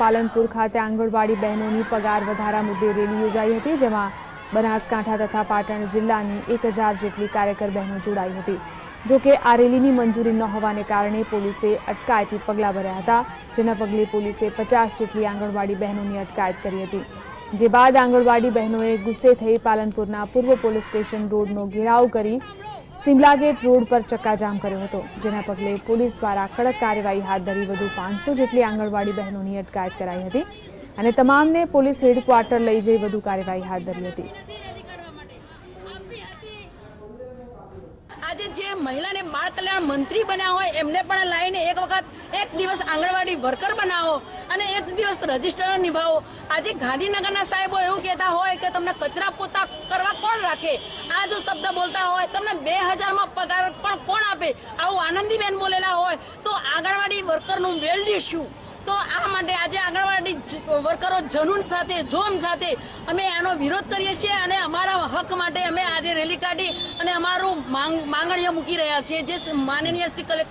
પાલનપુર ખાતે આંગણવાડી બહેનોની પગાર વધારા મુદ્દે રેલી યોજાઈ હતી, જેમાં બનાસકાંઠા તથા પાટણ જિલ્લાની 1000 જેટલી કાર્યકર બહેનો જોડાઈ હતી। જો કે આ રેલીની મંજૂરી ન હોવાને કારણે પોલીસે અટકાયતી પગલાં ભર્યા હતા, જેના પગલે પોલીસે 50 જેટલી આંગણવાડી બહેનોની અટકાયત કરી હતી। જે બાદ આંગણવાડી બહેનોએ ગુસ્સે થઈ પાલનપુરના પૂર્વ પોલીસ સ્ટેશન રોડનો ઘેરાવ કરી સિમલા ગેટ રોડ પર ચક્કાજામ કર્યો હતો, જેના પગલે પોલીસ દ્વારા કડક કાર્યવાહી હાથ ધરી વધુ 500 જેટલી આંગણવાડી બહેનોની અટકાયત કરાઈ હતી અને તમામને પોલીસ હેડક્વાર્ટર લઈ જઈ વધુ કાર્યવાહી હાથ ધરી હતી। આજે જે મહિલાને બાળ કલ્યાણ મંત્રી બન્યા હોય એમને પણ લાઈને એક દિવસ આંગણવાડી વર્કર બનાવો અને એક દિવસ રજિસ્ટર નિભાવો। આજે ગાંધીનગરના સાહેબો એવું કહેતા હોય કે તમને કચરા પોતા કરવા કોણ રાખે, આ જો શબ્દ બોલતા હોય તમને 2000 માં પગાર પણ કોણ આપે, આવું આનંદીબેન બોલેલા હોય તો આંગણવાડી વર્કરનું વેલ્યુ શું? તો આ માટે આજે આંગણવાડી વર્કરો જનૂન સાથે જોમ સાથે અમે આનો વિરોધ કરીએ છીએ અને અમારા હક માટે અમે આજે રેલી કાઢી અને અમારું માંગણીઓ મૂકી રહ્યા છીએ, જે માનનીય શ્રી કલેક્ટર